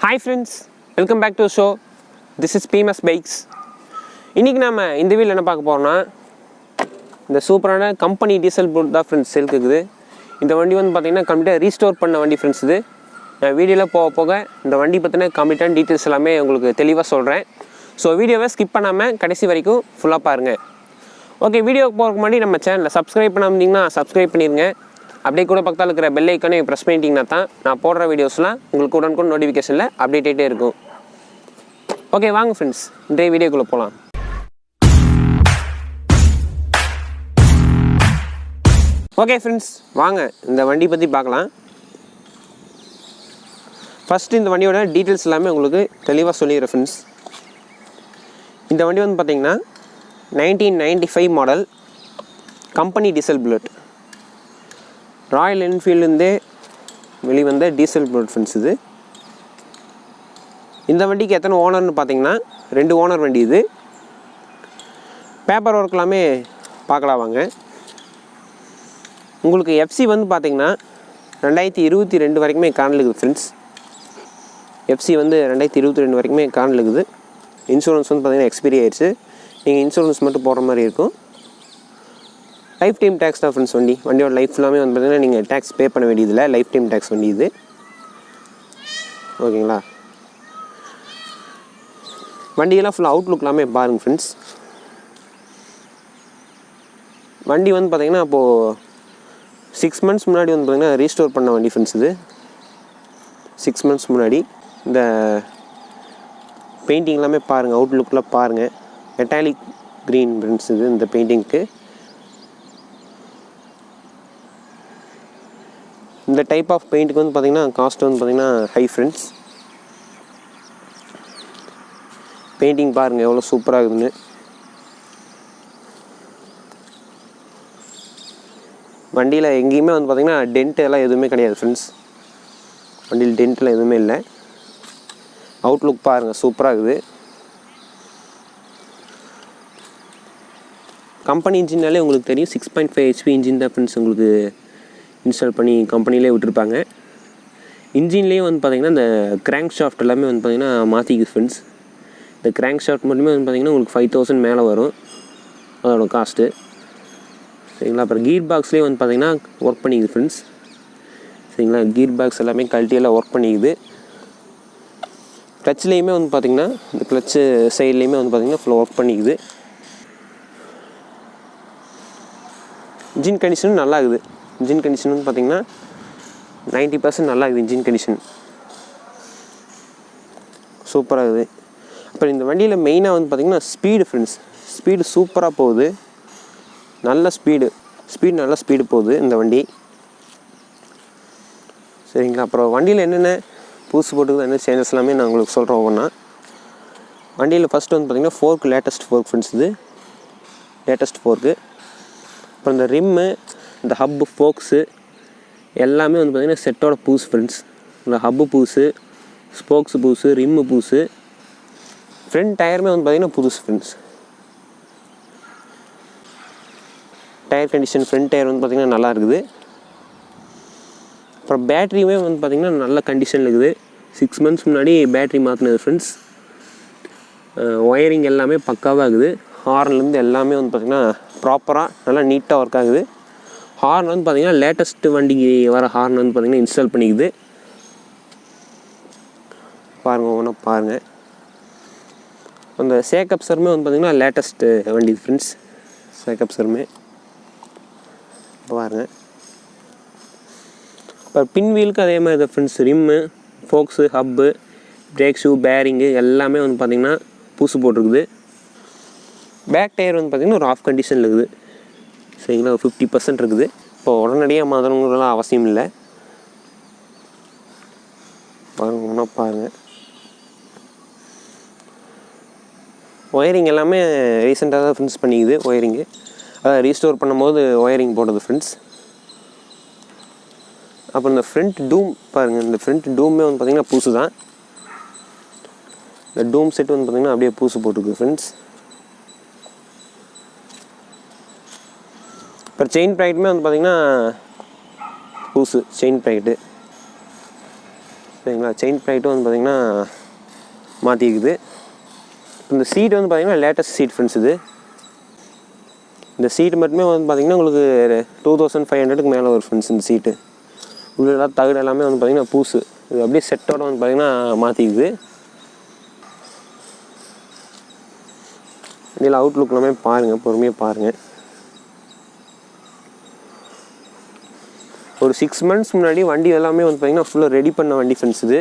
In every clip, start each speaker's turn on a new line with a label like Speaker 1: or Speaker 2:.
Speaker 1: Hi friends, welcome back to the show. This is Pms Bikez. இன்னைக்கு நாம இந்த வீடியோல என்ன பார்க்க போறோம்னா இந்த சூப்பரான கம்பெனி டீசல் போட் தான் फ्रेंड्स சேல்க்கு இருக்குது. இந்த வண்டி வந்து பாத்தீங்கன்னா கம்ப்ளீட்டா ரீஸ்டோர் பண்ண வண்டி फ्रेंड्स இது. நான் வீடியோல போக இந்த வண்டி பத்தின கம்ப்ளீட்டான டீடைல்ஸ் எல்லாமே உங்களுக்கு தெளிவா சொல்றேன். சோ வீடியோவை ஸ்கிப் பண்ணாம கடைசி வரைக்கும் ஃபுல்லா பாருங்க. ஓகே, வீடியோக்கு போறதுக்கு முன்னாடி நம்ம சேனலை சப்ஸ்கிரைப் பண்ணாம இருந்தீங்கன்னா சப்ஸ்கிரைப் பண்ணிருங்க. அப்படியே கூட பக்கத்துல இருக்கிற பெல் ஐகானை பிரஸ் பண்ணிட்டீங்கன்னா தான் நான் போடுற வீடியோஸ்லாம் உங்களுக்கு உடனுக்குடன் நோட்டிஃபிகேஷன்ல அப்டேட் ஆயிட்டே இருக்கும். ஓகே வாங்க फ्रेंड्स, இந்த வீடியோக்குள்ள போலாம். ஓகே फ्रेंड्स, வாங்க இந்த வண்டி பத்தி பார்க்கலாம். ஃபர்ஸ்ட் இந்த வண்டியோட டீடைல்ஸ் எல்லாமே உங்களுக்கு தெளிவா சொல்லிடுறேன் फ्रेंड्स. இந்த வண்டி வந்து பாத்தீங்கன்னா 1995 model company diesel bullet. Royal என்ஃபீல்டுலேருந்தே வெளிவந்த டீசல் புல்லட் ஃப்ரெண்ட்ஸ் இது. இந்த வண்டிக்கு எத்தனை ஓனர்னு பார்த்தீங்கன்னா 2 ஓனர் வண்டி இது. பேப்பர் ஒர்க் எல்லாமே பார்க்கலாம் வாங்க. உங்களுக்கு எஃப்சி வந்து பார்த்தீங்கன்னா 2022 வரைக்குமே கார்டில் இருக்குது ஃப்ரெண்ட்ஸ். எஃப்சி வந்து 2022 வரைக்குமே கார்டில் இருக்குது. இன்சூரன்ஸ் வந்து பார்த்தீங்கன்னா எக்ஸ்பைரி ஆயிடுச்சு. நீங்கள் இன்சூரன்ஸ் மட்டும் போடுற மாதிரி இருக்கும். லைஃப் டைம் டேக்ஸ் தான் ஃப்ரெண்ட்ஸ் வண்டி. வண்டியோட லைஃப் எல்லாமே வந்து பார்த்தீங்கன்னா நீங்கள் டேக்ஸ் பே பண்ண வேண்டியதில்லை. லைஃப் டைம் டேக்ஸ் வண்டி இது. ஓகேங்களா? வண்டியெல்லாம் ஃபுல்லாக அவுட்லுக் எல்லாமே பாருங்கள் ஃப்ரெண்ட்ஸ். வண்டி வந்து பார்த்தீங்கன்னா அப்போது 6 months முன்னாடி வந்து பார்த்தீங்கன்னா ரீஸ்டோர் பண்ண வண்டி ஃப்ரெண்ட்ஸ் இது. 6 months முன்னாடி. இந்த பெயிண்டிங் எல்லாமே பாருங்கள், அவுட்லுக்கெலாம் பாருங்கள். மெட்டாலிக் க்ரீன் ஃப்ரெண்ட்ஸ் இது. இந்த பெயிண்டிங்க்கு இந்த டைப் ஆஃப் பெயிண்ட்டுக்கு வந்து பார்த்தீங்கன்னா காஸ்ட் வந்து பார்த்தீங்கன்னா ஹை ஃப்ரெண்ட்ஸ். பெயிண்டிங் பாருங்கள் எவ்வளோ சூப்பராக இருக்குதுன்னு. வண்டியில் எங்கேயுமே வந்து பார்த்தீங்கன்னா டென்ட் எல்லாம் எதுவுமே கிடையாது ஃப்ரெண்ட்ஸ். வண்டியில் டென்ட்லாம் எதுவுமே இல்லை. அவுட்லுக் பாருங்கள் சூப்பராக இருக்குது. கம்பெனி இன்ஜின்னாலே உங்களுக்கு தெரியும் 6.5 HP இன்ஜின் தான் ஃப்ரெண்ட்ஸ் உங்களுக்கு இன்ஸ்டால் பண்ணி கம்பெனிலே விட்டுருப்பாங்க. இன்ஜின்லேயே வந்து பார்த்திங்கன்னா இந்த கிராங்க் ஷாஃப்ட் எல்லாமே வந்து பார்த்திங்கன்னா மாற்றிக்குது ஃப்ரெண்ட்ஸ். இந்த கிராங்க் ஷாஃப்ட் மட்டுமே வந்து பார்த்திங்கன்னா உங்களுக்கு 5000 மேலே வரும் அதோட காஸ்ட்டு. சரிங்களா? அப்புறம் கீர் பாக்ஸ்லேயே வந்து பார்த்திங்கன்னா ஒர்க் பண்ணிக்குது ஃப்ரெண்ட்ஸ். சரிங்களா? கீர் பாக்ஸ் எல்லாமே கழட்டியெல்லாம் ஒர்க் பண்ணிக்குது. கிளச்லேயுமே வந்து பார்த்திங்கன்னா இந்த கிளச்சு சைட்லேயுமே வந்து பார்த்திங்கன்னா ஃபுல்லாக ஒர்க் பண்ணிக்குது. இன்ஜின் கண்டிஷனும் நல்லா இருக்குது. இன்ஜின் கண்டிஷன் வந்து பார்த்திங்கன்னா 90% நல்லா இருக்குது. இன்ஜின் கண்டிஷன் சூப்பராக இருக்குது. அப்புறம் இந்த வண்டியில் மெயினாக வந்து பார்த்திங்கன்னா ஸ்பீடு ஃப்ரெண்ட்ஸ். ஸ்பீடு சூப்பராக போகுது. நல்ல ஸ்பீடு நல்ல ஸ்பீடு போகுது இந்த வண்டி. சரிங்களா? அப்புறம் வண்டியில் என்னென்ன புதுசு போட்டுக்குது, என்ன சேஞ்சஸ் எல்லாமே நான் உங்களுக்கு சொல்கிறேன் ஒவ்வொன்றா. வண்டியில் ஃபஸ்ட்டு வந்து பார்த்திங்கன்னா ஃபோர்க்கு லேட்டஸ்ட் ஃபோர்க் ஃப்ரெண்ட்ஸ் இது. லேட்டஸ்ட் ஃபோர்க்கு. அப்புறம் இந்த ரிம்மு, இந்த ஹப்பு, ஃபோக்ஸு எல்லாமே வந்து பார்த்திங்கன்னா செட்டோட புதுசு ஃப்ரெண்ட்ஸ். இந்த ஹப்பு புதுசு, ஸ்போக்ஸு புதுசு, ரிம்மு புதுசு. ஃப்ரண்ட் டயருமே வந்து பார்த்திங்கன்னா புதுசு friends. Tyre condition front tyre வந்து பார்த்திங்கன்னா நல்லா இருக்குது. அப்புறம் பேட்ரியுமே வந்து பார்த்திங்கன்னா நல்ல கண்டிஷனில் இருக்குது. 6 months முன்னாடி பேட்ரி மாற்றினது ஃப்ரெண்ட்ஸ். ஒயரிங் எல்லாமே பக்காவாக இருக்குது. ஹார்ன்லேருந்து எல்லாமே வந்து பார்த்திங்கன்னா ப்ராப்பராக நல்லா நீட்டாக ஒர்க் ஆகுது. ஹார்ன் வந்து பார்த்திங்கன்னா லேட்டஸ்ட்டு வண்டிக்கு வர ஹார்ன் வந்து பார்த்திங்கன்னா இன்ஸ்டால் பண்ணிக்குது. பாருங்கள் ஒவ்வொன்றா பாருங்கள். அந்த சேக்கப் சருமே வந்து பார்த்திங்கன்னா லேட்டஸ்ட்டு வண்டி ஃப்ரெண்ட்ஸ். சேக்கப் சருமே பாருங்கள். இப்போ பின் வீலுக்கு அதே மாதிரி தான் friends. Rim, forks, hub, brake shoe, bearing எல்லாமே வந்து பார்த்திங்கன்னா புதுசு போட்டிருக்குது. பேக் டயர் வந்து பார்த்திங்கன்னா ஒரு ஆஃப் கண்டிஷனில் இருக்குது. சரிங்களா? 50% இருக்குது. இப்போ உடனடியாக மாற்றணுங்கிறலாம் அவசியம் இல்லை. பாருங்கன்னா பாருங்கள். ஒயரிங் எல்லாமே ரீசெண்டாக தான் ஃப்ரெண்ட்ஸ் பண்ணிக்குது. ஒயரிங்கு அதாவது ரீஸ்டோர் பண்ணும்போது ஒயரிங் போடுறது ஃப்ரெண்ட்ஸ். அப்புறம் இந்த ஃப்ரண்ட் டூம் பாருங்கள். இந்த ஃப்ரண்ட் டூமே வந்து பார்த்திங்கன்னா புதுசு தான். இந்த டூம் செட் வந்து பார்த்திங்கன்னா அப்படியே புதுசு போட்டுருக்கு ஃப்ரெண்ட்ஸ். அப்புறம் செயின் ப்ராக்கெட்டுமே வந்து பார்த்திங்கன்னா புதுசு செயின் ப்ராக்கெட்டு. சரிங்களா. செயின் ப்ளைட்டும் வந்து பார்த்திங்கன்னா மாற்றிக்குது. இந்த சீட் வந்து பார்த்திங்கன்னா லேட்டஸ்ட் சீட் ஃப்ரெண்ட்ஸ். இந்த சீட்டு மட்டுமே வந்து பார்த்திங்கன்னா உங்களுக்கு 2500க்கு மேலே ஒரு ஃப்ரெண்ட்ஸ். இந்த சீட்டு உள்ள தகடு எல்லாமே வந்து பார்த்திங்கன்னா பூசு. இது அப்படியே செட்டோட வந்து பார்த்திங்கன்னா மாற்றிக்குது. இதில் அவுட்லுக் எல்லாமே பாருங்கள், பொறுமையாக பாருங்கள். ஒரு 6 months முன்னாடி வண்டி எல்லாமே வந்து பார்த்திங்கன்னா ஃபுல்லாக ரெடி பண்ண வண்டி ஃப்ரெண்ட்ஸ் இது.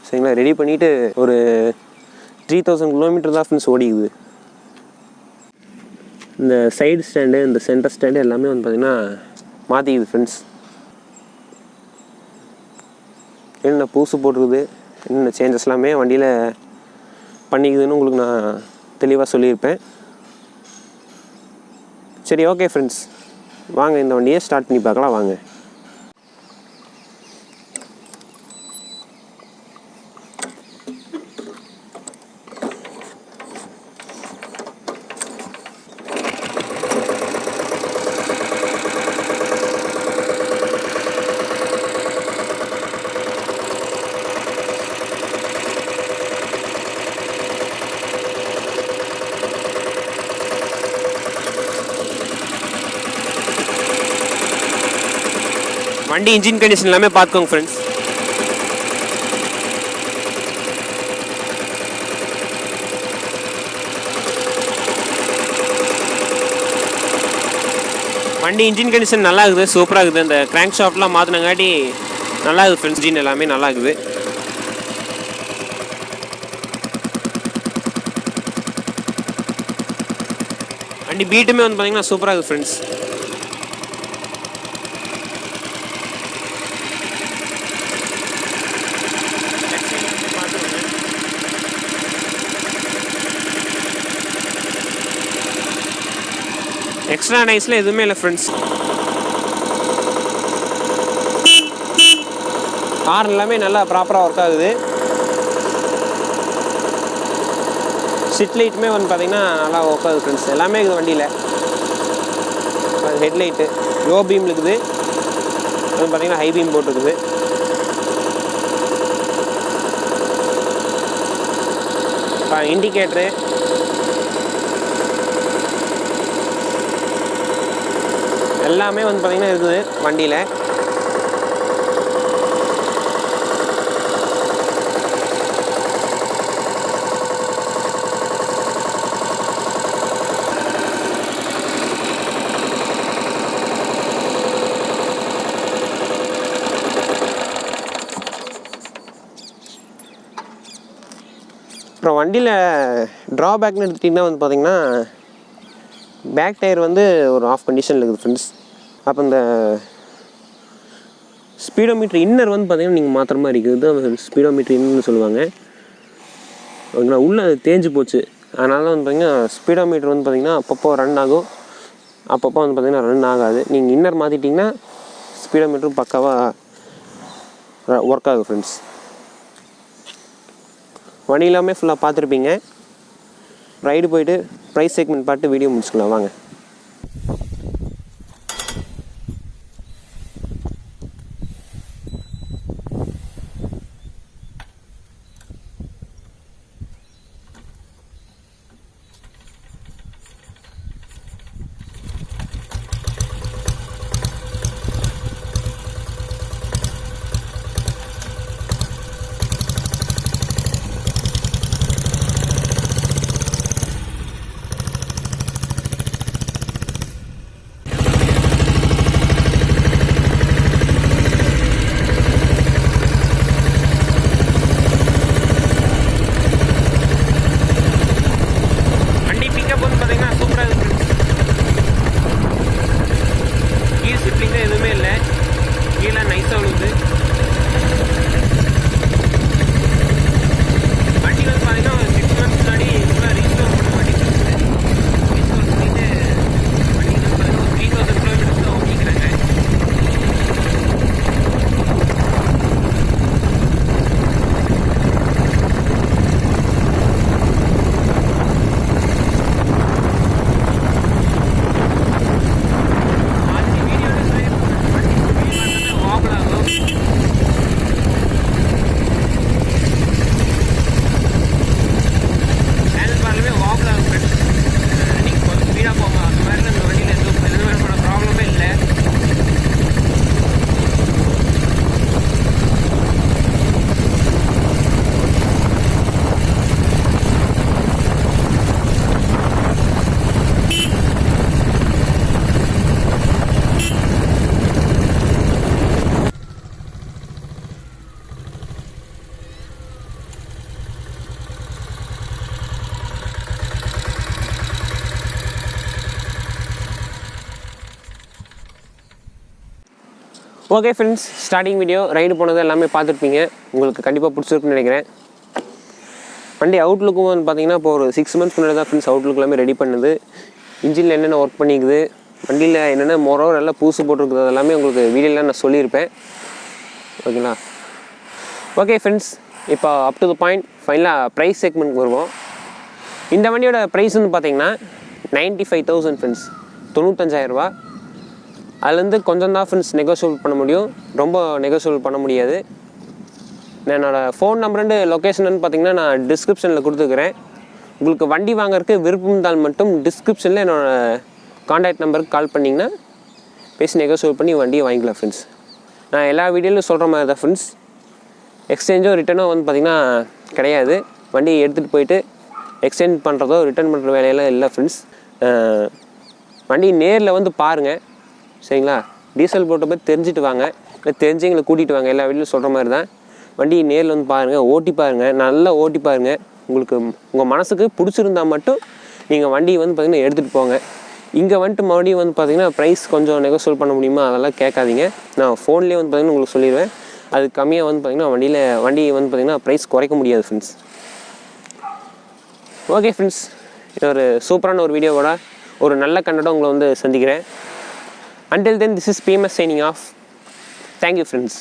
Speaker 1: சரிங்களா. ரெடி பண்ணிவிட்டு ஒரு 3000 கிலோமீட்டர் தான் ஃப்ரெண்ட்ஸ் ஓடிக்குது. இந்த சைடு ஸ்டாண்டு, இந்த சென்டர் ஸ்டாண்டு எல்லாமே வந்து பார்த்திங்கன்னா மாற்றிக்குது ஃப்ரெண்ட்ஸ். என்னென்ன பூசு போட்டிருக்குது, என்னென்ன சேஞ்சஸ் எல்லாமே வண்டியில் பண்ணிக்குதுன்னு உங்களுக்கு நான் தெளிவாக சொல்லியிருப்பேன். சரி, ஓகே ஃப்ரெண்ட்ஸ், வாங்க இந்த வண்டியை ஸ்டார்ட் பண்ணி பார்க்கலாம் வாங்க. வண்டி இன்ஜின் கண்டிஷன் எல்லாமே பார்த்துக்கோங்க ஃப்ரெண்ட்ஸ். வண்டி இன்ஜின் கண்டிஷன் நல்லா இருக்குது, சூப்பராக இருக்குது. இந்த கிராங்க் ஷாஃப்ட்லாம் மாற்றினங்காட்டி நல்லா இருக்குது ஃப்ரெண்ட்ஸ். இன்ஜின் எல்லாமே நல்லா இருக்குது. வண்டி பீட்டுமே வந்து பார்த்திங்கன்னா சூப்பராக இருக்குது ஃப்ரெண்ட்ஸ். எக்ஸ்ட்ரா நைஸில் எதுவுமே இல்லை ஃப்ரெண்ட்ஸ். கார் எல்லாமே நல்லா ப்ராப்பராக ஒர்க் ஆகுது. சிட் லைட்டுமே வந்து பார்த்திங்கன்னா நல்லா ஒர்க் ஆகுது ஃப்ரெண்ட்ஸ். எல்லாமே இருக்குது வண்டியில். ஹெட்லைட்டு லோ பீம் இருக்குது, அது பார்த்திங்கன்னா ஹை பீம் போட்டுருக்குது. இண்டிகேட்ரு எல்லாமே வந்து பார்த்திங்கன்னா இருக்குது வண்டியில். அப்புறம் வண்டியில் ட்ராபேக்னு எடுத்துட்டிங்கன்னா வந்து பார்த்திங்கன்னா பேக் டயர் வந்து ஒரு ஆஃப் கண்டிஷனில் இருக்குது ஃப்ரெண்ட்ஸ். அப்போ இந்த ஸ்பீடோமீட்டர் இன்னர் வந்து பார்த்திங்கன்னா நீங்கள் மாத்திர மாதிரி இருக்குது. ஸ்பீடோமீட்டர் இன்னர்னு சொல்லுவாங்க. ஓகேங்களா. உள்ளே அது தேஞ்சு போச்சு. அதனால தான் வந்து பார்த்திங்கன்னா ஸ்பீடோமீட்டர் வந்து பார்த்திங்கன்னா அப்பப்போ ரன் ஆகும், அப்பப்போ வந்து பார்த்திங்கன்னா ரன் ஆகாது. நீங்கள் இன்னர் மாற்றிட்டிங்கன்னா ஸ்பீடோமீட்டரும் பக்காவாக ஒர்க் ஆகும் ஃப்ரெண்ட்ஸ். வண்டி எல்லாமே ஃபுல்லாக பார்த்துருப்பீங்க. ரைடு போயிட்டு ப்ரைஸ் செக்மெண்ட் பார்த்து வீடியோ முடிச்சுக்கலாம் வாங்க. Okay friends, starting video ride போனது எல்லாமே பார்த்துருப்பீங்க. உங்களுக்கு கண்டிப்பாக பிடிச்சிருக்குன்னு நினைக்கிறேன். வண்டி அவுட்லுக்கும் வந்து பார்த்தீங்கன்னா இப்போ ஒரு 6 months முன்னாடி தான் ஃப்ரெண்ட்ஸ் அவுட்லுக் எல்லாமே ரெடி பண்ணுது. இன்ஜினில் என்னென்ன ஒர்க் பண்ணிக்குது, வண்டியில் என்னென்ன மொரோர் எல்லாம் பூசு போட்டிருக்குது எல்லாமே உங்களுக்கு வீடியோவில் நான் சொல்லியிருப்பேன். ஓகேங்களா? ஓகே ஃப்ரெண்ட்ஸ், இப்போ அப் டு த பாயிண்ட் ஃபைனலாக ப்ரைஸ் செக்மெண்ட்க்கு வருவோம். இந்த வண்டியோட ப்ரைஸ் வந்து பார்த்தீங்கன்னா 95,000 ஃப்ரெண்ட்ஸ், 95,000 ரூபா. அதுலேருந்து கொஞ்சம் தான் ஃப்ரெண்ட்ஸ் நெகோஷியபிள் பண்ண முடியும், ரொம்ப நெகோஷியபிள் பண்ண முடியாது. என்னோடய ஃபோன் நம்பர் அண்டு லொக்கேஷன் பார்த்தீங்கன்னா நான் டிஸ்கிரிப்ஷனில் கொடுத்துக்கிறேன். உங்களுக்கு வண்டி வாங்குறதுக்கு விருப்பம் இருந்தால் மட்டும் டிஸ்கிரிப்ஷனில் என்னோடய கான்டாக்ட் நம்பருக்கு கால் பண்ணிங்கன்னா பேசி நெகோஷியபிள் பண்ணி வண்டியை வாங்கிக்கலாம் ஃப்ரெண்ட்ஸ். நான் எல்லா வீடியோலையும் சொல்கிற மாதிரி தான் ஃப்ரெண்ட்ஸ், எக்ஸ்சேஞ்சோ ரிட்டனோ வந்து பார்த்திங்கன்னா கிடையாது. வண்டியை எடுத்துகிட்டு போயிட்டு எக்ஸ்சேஞ்ச் பண்ணுறதோ ரிட்டர்ன் பண்ணுற வேலையெல்லாம் இல்லை ஃப்ரெண்ட்ஸ். வண்டி நேரில் வந்து பாருங்கள், சரிங்களா? டீசல் போட்ட போய் தெரிஞ்சுட்டு வாங்க, இல்லை தெரிஞ்சவங்களை கூட்டிகிட்டு வாங்க. எல்லா வீடியோலையும் சொல்கிற மாதிரி தான். வண்டி நேரில் வந்து பாருங்கள், ஓட்டி பாருங்கள், நல்லா ஓட்டி பாருங்கள். உங்களுக்கு உங்கள் மனசுக்கு பிடிச்சிருந்தால் மட்டும் நீங்கள் வண்டியை வந்து பார்த்திங்கன்னா எடுத்துகிட்டு போங்க. இங்கே வந்துட்டு மறுபடியும் வந்து பார்த்திங்கன்னா ப்ரைஸ் கொஞ்சம் நெகோஷியபிள் பண்ண முடியுமா அதெல்லாம் கேட்காதீங்க. நான் ஃபோன்லேயே வந்து பார்த்திங்கன்னா உங்களுக்கு சொல்லிடுவேன். அது கம்மியாக வந்து பார்த்திங்கன்னா வண்டி வந்து பார்த்திங்கன்னா ப்ரைஸ் குறைக்க முடியாது ஃப்ரெண்ட்ஸ். ஓகே ஃப்ரெண்ட்ஸ், இது ஒரு சூப்பரான ஒரு வீடியோவோட ஒரு நல்ல கண்டோட உங்களை வந்து சந்திக்கிறேன். Until then, this is PMS signing off. Thank you friends.